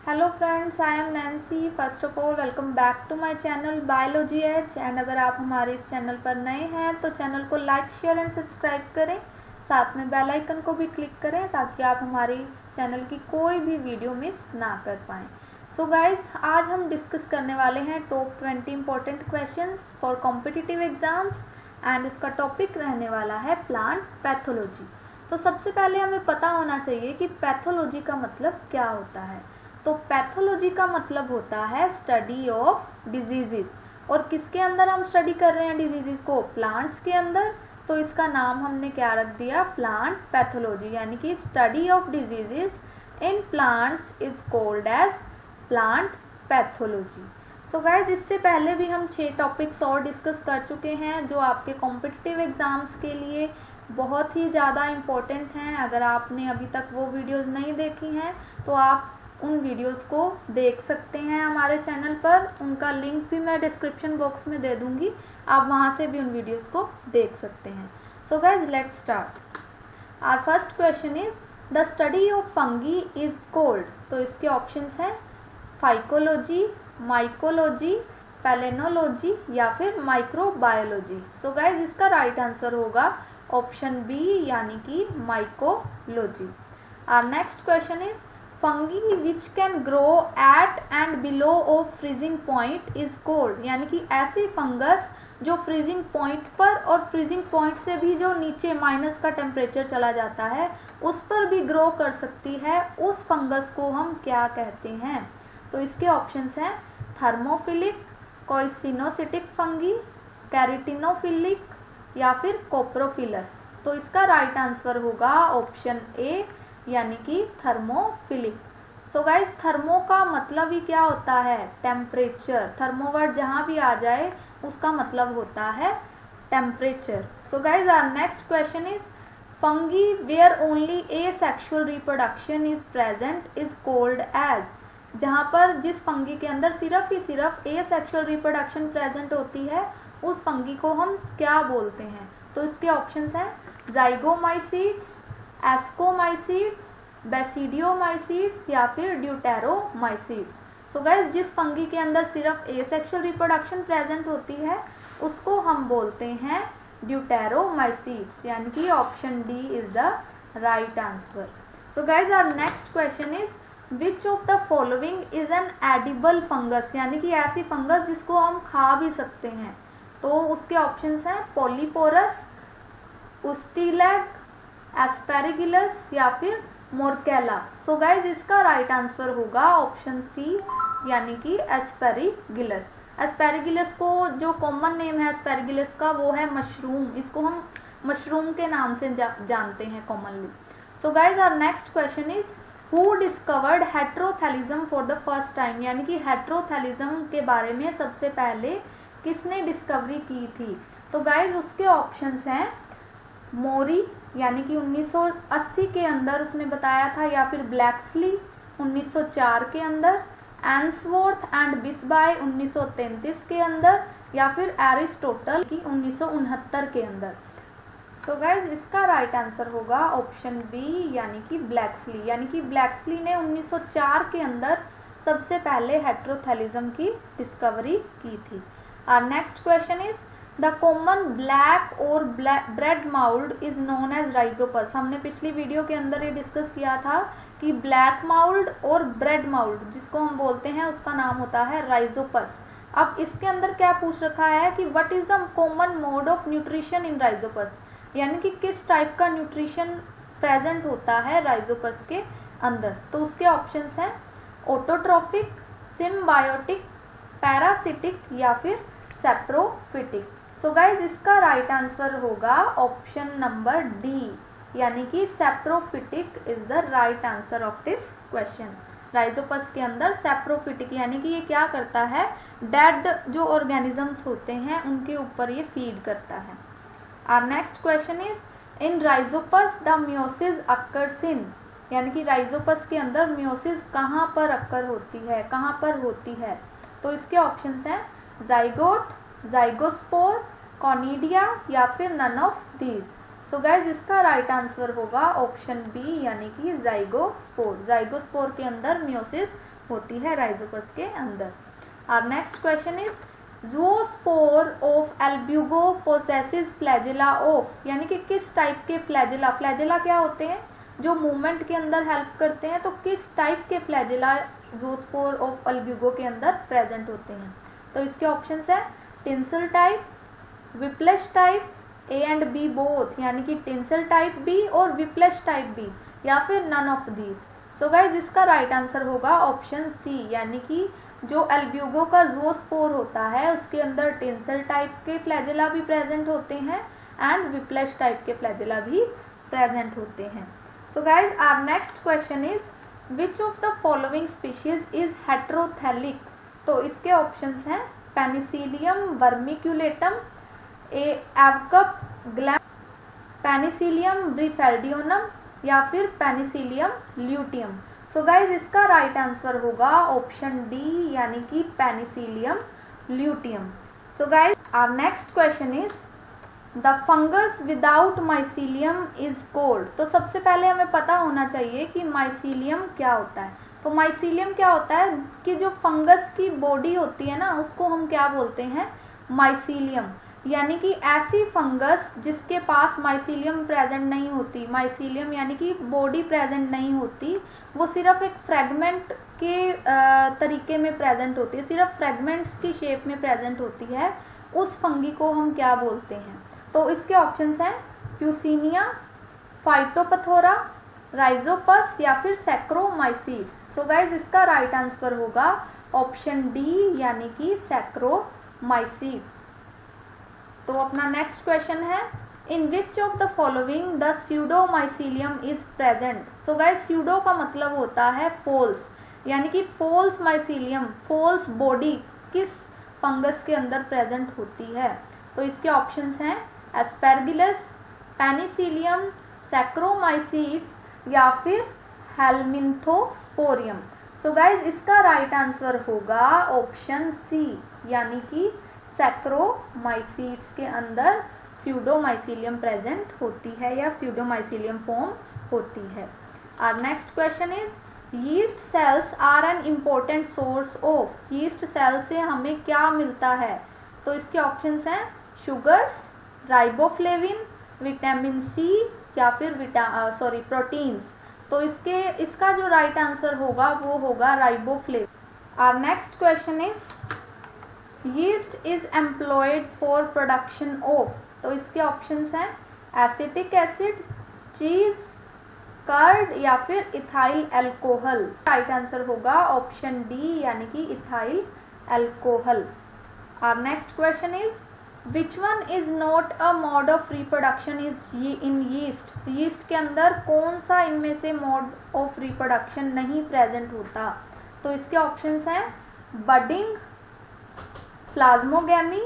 Hello friends, I am Nancy. First of all welcome back to my channel biology age. And अगर आप हमारे इस channel पर नए हैं तो चैनल को लाइक शेयर एंड सब्सक्राइब करें, साथ में बेल आइकन को भी क्लिक करें ताकि आप हमारी चैनल की कोई भी वीडियो मिस ना कर पाएँ। सो गाइज, आज हम डिस्कस करने वाले हैं top 20 important questions for competitive exams and उसका टॉपिक रहने वाला है प्लांट पैथोलॉजी। तो सबसे पहले हमें पता होना चाहिए कि पैथोलॉजी का मतलब क्या होता है। तो पैथोलॉजी का मतलब होता है स्टडी ऑफ डिजीजेस। और किसके अंदर हम स्टडी कर रहे हैं डिजीजेस को? प्लांट्स के अंदर। तो इसका नाम हमने क्या रख दिया? प्लांट पैथोलॉजी, यानी कि study of diseases in plants is called as plant pathology. So guys, इससे पहले भी हम 6 टॉपिक्स और डिस्कस कर चुके हैं जो आपके कॉम्पिटिटिव एग्जाम्स के लिए बहुत ही ज़्यादा इम्पोर्टेंट हैं। अगर आपने अभी तक वो वीडियोज़ नहीं देखी हैं तो आप उन वीडियोस को देख सकते हैं हमारे चैनल पर। उनका लिंक भी मैं डिस्क्रिप्शन बॉक्स में दे दूंगी, आप वहां से भी उन वीडियोस को देख सकते हैं। So guys, let's start. Our first question is the study of fungi is called. तो इसके ऑप्शंस हैं फाइकोलॉजी, माइकोलॉजी, पैलेनोलॉजी या फिर माइक्रोबायोलॉजी। सो गाइज, इसका राइट आंसर होगा ऑप्शन बी, यानी कि mycology. Our next question is fungi which can grow at and below of freezing point is called. यानी कि ऐसी फंगस जो फ्रीजिंग पॉइंट पर और फ्रीजिंग पॉइंट से भी जो नीचे माइनस का टेम्परेचर चला जाता है उस पर भी ग्रो कर सकती है, उस फंगस को हम क्या कहते हैं? तो इसके ऑप्शंस हैं थर्मोफिलिक, कोइसिनोसिटिक फंगी, कैरिटिनोफिलिक या फिर कोप्रोफिलस। तो इसका राइट आंसर होगा ऑप्शन ए, यानी कि थर्मोफिलिक। सो गाइज, थर्मो का मतलब ही क्या होता है? टेम्परेचर। थर्मो वर्ड जहाँ भी आ जाए उसका मतलब होता है temperature. So guys, our next question is fungi where only asexual reproduction is present is called as. जहाँ पर जिस फंगी के अंदर सिर्फ ही सिर्फ ए सेक्सुअल रिप्रोडक्शन प्रेजेंट होती है उस फंगी को हम क्या बोलते हैं? तो इसके ऑप्शंस हैं जाइगोमाइसीट्स, एस्कोमाइसीट्स, बेसिडियोमाइसीट्स या फिर ड्यूटेरोमाइसीट्स। सो गाइस, जिस फंगी के अंदर सिर्फ एसेक्सुअल रिप्रोडक्शन प्रेजेंट होती है उसको हम बोलते हैं ड्यूटेरोमाइसीट्स, यानी कि option D is the right answer. So guys, our next question is which of the following is an edible fungus. यानी कि ऐसी फंगस जिसको हम खा भी सकते हैं। तो उसके ऑप्शंस हैं पॉलीपोरस, उस्टिलैग, एस्पेरिगिलस या फिर मोरकेला। सो गाइज, इसका राइट आंसर होगा ऑप्शन सी, यानी कि एस्पेरिगिलस। एस्पेरिगिलस को जो कॉमन नेम है एस्पेरिगिलस का वो है मशरूम। इसको हम मशरूम के नाम से जानते हैं commonly. So guys, our next question is who discovered heterothallism for the first time. यानी कि हेट्रोथैलिज्म के बारे में सबसे पहले किसने डिस्कवरी की थी? तो गाइज, उसके ऑप्शंस हैं मोरी, यानी कि 1980 के अंदर उसने बताया था, या फिर ब्लैक्सली 1904 के अंदर, एंसवर्थ एंड बिस्बाय 1933 के अंदर, या फिर एरिस्टोटल की 1969 के अंदर। सो गाइज, इसका राइट आंसर होगा ऑप्शन बी, यानी कि ब्लैक्सली। यानी कि ब्लैक्सली ने 1904 के अंदर सबसे पहले हेट्रोथैलिज्म की डिस्कवरी की थी। Our next question is the common black और bread mould is known as Rhizopus. हमने पिछली वीडियो के अंदर ये डिस्कस किया था कि ब्लैक माउल्ड और ब्रेड माउल्ड जिसको हम बोलते हैं उसका नाम होता है राइजोपस। अब इसके अंदर क्या पूछ रखा है कि what is the common mode of nutrition in Rhizopus. यानी कि किस टाइप का न्यूट्रिशन प्रेजेंट होता है राइजोपस के अंदर। तो उसके ऑप्शंस हैं ऑटोट्रॉफिक, सिम्बायोटिक, पैरासिटिक या फिर सेप्रोफिटिक। सो गाइज, इसका राइट आंसर होगा ऑप्शन नंबर डी, यानी कि saprophytic is the right answer of this question. Rhizopus के अंदर सेप्रोफिटिक, यानी कि ये क्या करता है? डेड जो ऑर्गेनिजम्स होते हैं उनके ऊपर ये फीड करता है। Our next question is in Rhizopus the meiosis occurs in. यानी कि राइजोपस के अंदर मियोसिस कहाँ पर अक्कर होती है, कहाँ पर होती है? तो इसके ऑप्शंस हैं जाइगोट, जाइगोस्पोर, कॉनिडिया या फिर none of these. So guys इसका राइट आंसर होगा ऑप्शन बी यानी कि जाइगोस्पोर। जाइगोस्पोर के अंदर मियोसिस होती है राइजोपस के अंदर। Our next question is zoospore of Albugo possesses flagella of, यानी कि किस टाइप के फ्लैजेला, फ्लैजेला क्या होते हैं जो मूवमेंट के अंदर हेल्प करते हैं, तो किस टाइप के फ्लैजेला ज़ूओस्पोर ऑफ एल्ब्यूगो के अंदर प्रेजेंट होते हैं। तो इसके ऑप्शंस है tinsel type, whiplash type, A and B both, यानी कि टिंसल टाइप बी और विप्लश टाइप बी, या फिर none of these. So guys इसका राइट आंसर होगा ऑप्शन सी, यानी कि जो एल्ब्यूगो का ज़ूओस्पोर होता है उसके अंदर टिंसल टाइप के फ्लैजेला भी प्रेजेंट होते हैं एंड विप्लश टाइप के फ्लैजेला भी प्रेजेंट होते हैं। So guys our next question is which of the following species is heterothallic. तो इसके ऑप्शंस हैं पेनिसिलियम वर्मिक्यूलेटम, एवकप ग्लैम, पेनिसिलियम ब्रीफेल्डियोनम, या फिर पेनिसिलियम ल्यूटियम। सो गाइज इसका राइट आंसर होगा ऑप्शन डी यानी कि Penicillium luteum. So guys our next question is the fungus without mycelium is called. तो सबसे पहले हमें पता होना चाहिए कि माइसीलियम क्या होता है। तो माइसीलियम क्या होता है कि जो फंगस की बॉडी होती है ना उसको हम क्या बोलते हैं, माइसीलियम, यानी कि ऐसी फंगस जिसके पास माइसीलियम प्रेजेंट नहीं होती। माइसीलियम यानी कि बॉडी प्रेजेंट नहीं होती, वो सिर्फ एक फ्रेगमेंट के तरीके में प्रेजेंट होती है, सिर्फ फ्रेगमेंट्स की शेप में प्रेजेंट होती है, उस फंगी को हम क्या बोलते हैं। तो इसके ऑप्शंस हैं प्यूसिनिया, फाइटोपथोरा, राइजोपस, या फिर सैक्रोमाइसीड्स। सो गाइज इसका राइट आंसर होगा ऑप्शन डी यानी कि सैक्रोमाइसीड्स। तो अपना नेक्स्ट क्वेश्चन है in which of the following the pseudomycelium is present. So guys pseudo का मतलब होता है फॉल्स, यानी कि फॉल्स माइसीलियम, फॉल्स बॉडी किस फंगस के अंदर प्रेजेंट होती है। तो इसके ऑप्शंस हैं एस्पेरगिलस, पेनिसिलियम, सैक्रोमाइसीड्स, या फिर हेलमिंथोस्पोरियम। सो गाइज इसका राइट आंसर होगा ऑप्शन सी यानी कि सैक्रोमाइसीड्स के अंदर स्यूडोमाइसीलियम प्रेजेंट होती है या स्यूडोमाइसीलियम फॉर्म होती है। Our next question is yeast cells are an important source of. Yeast cell से हमें क्या मिलता है। तो इसके ऑप्शंस हैं शुगर्स, राइबोफ्लेविन, विटामिन सी, या फिर प्रोटीन्स। तो इसका जो राइट आंसर होगा वो होगा riboflavin. Our next question is yeast is employed for production of. तो इसके ऑप्शंस हैं एसिटिक एसिड, चीज, कर्ड, या फिर इथाइल एल्कोहल। राइट आंसर होगा ऑप्शन डी यानी कि ethyl alcohol. Our next question is which one is not a mode of reproduction is in yeast. Yeast के अंदर कौन सा इनमें से मोड ऑफ रिप्रोडक्शन नहीं प्रेजेंट होता। तो इसके ऑप्शंस हैं बडिंग, प्लाज्मोगैमी,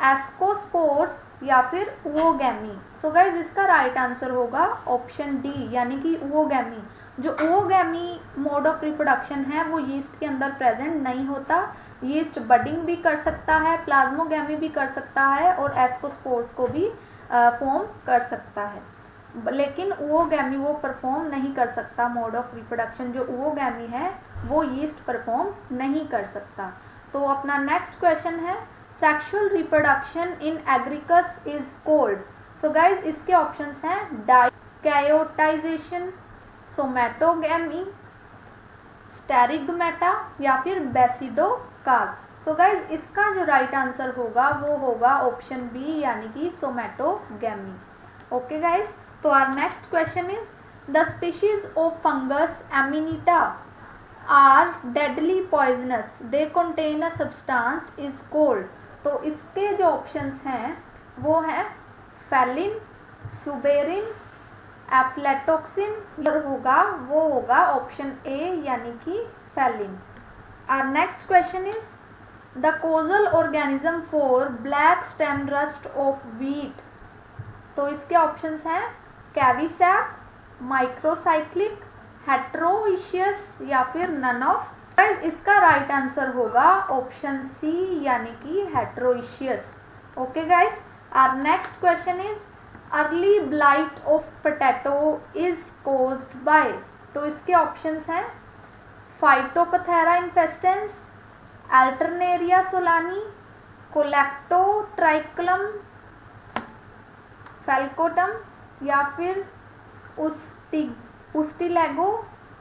एस्कोस्पोर्स, या फिर ओवोगैमी। सो गाइज इसका राइट आंसर होगा ऑप्शन डी यानी कि ओवोगैमी। जो ओवोगैमी मोड ऑफ रिप्रोडक्शन है वो यीस्ट के अंदर प्रेजेंट नहीं होता। यीस्ट बडिंग भी कर सकता है, प्लाज्मोगैमी भी कर सकता है, और एस्कोस्पोर्स को भी फॉर्म कर सकता है, लेकिन ओवोगैमी वो परफॉर्म नहीं कर सकता। मोड ऑफ रिप्रोडक्शन जो ओवोगैमी है वो यीस्ट परफॉर्म नहीं कर सकता। तो अपना नेक्स्ट क्वेश्चन है sexual reproduction in Agaricus is called. So guys इसके ऑप्शंस हैं डाइकैयोटाइजेशन, सोमैटोगैमी, स्टेरिगमेटा, या फिर बेसिडोकार्प। सो गाइज इसका जो राइट आंसर होगा वो होगा ऑप्शन बी यानी कि सोमैटोगैमी। ओके गाइज, तो our next question is the species of fungus Amanita are deadly poisonous, they contain a substance is called. तो इसके जो ऑप्शंस हैं वो है फेलिन, सुबेरिन, एफ्लेटोक्सिन, वो होगा ऑप्शन ए यानी कि phallin. Our next question is the causal organism for black stem rust of wheat. तो इसके ऑप्शंस हैं कैविसैप, माइक्रोसाइक्लिक, हेट्रोइशियस, या फिर नन ऑफ। इसका राइट आंसर होगा ऑप्शन सी यानी कि heteroecious. Okay guys, our next question is early blight of potato is caused by, तो इसके ऑप्शंस हैं Phytophthora infestans, Alternaria solani, Colletotrichum falcatum या फिर उस्टिलेगो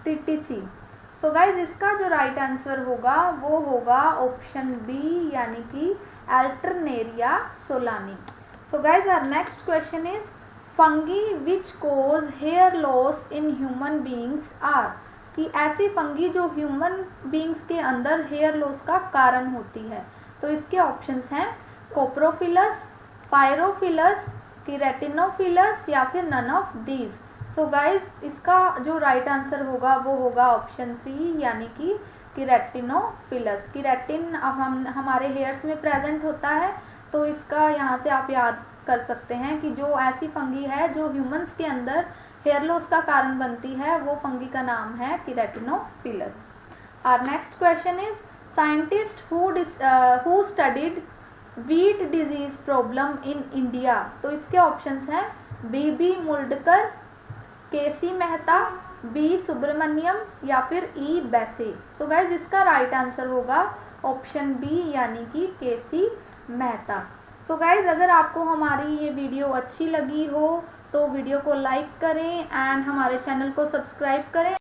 टिटिसी। सो गाइज इसका जो राइट आंसर होगा वो होगा ऑप्शन बी यानी कि Alternaria solani. So guys our next question is fungi which cause hair loss in human beings are, कि ऐसी फंगी जो ह्यूमन बींग्स के अंदर हेयर लॉस का कारण होती है। तो इसके ऑप्शंस हैं कोप्रोफिलस, पायरोफिलस, कीरेटिनोफिलस या फिर none of these. So guys इसका जो राइट आंसर होगा वो होगा ऑप्शन सी यानी कि कीरेटिनोफिलस। कीरेटिन हमारे हेयर्स में प्रेजेंट होता है, तो इसका यहाँ से आप याद कर सकते हैं कि जो ऐसी फंगी है जो ह्यूमंस के अंदर हेयर लॉस का कारण बनती है वो फंगी का नाम है keratinophilous. Our next question is scientist who studied wheat disease problem in India, तो इसके ऑप्शंस हैं BB Mundkur, KC Mehta, B Subramaniam या फिर ई बैसे। सो गाइज इसका राइट आंसर होगा ऑप्शन बी यानी कि केसी मेहता। सो गाइज अगर आपको हमारी ये वीडियो अच्छी लगी हो तो वीडियो को लाइक करें एंड हमारे चैनल को सब्सक्राइब करें।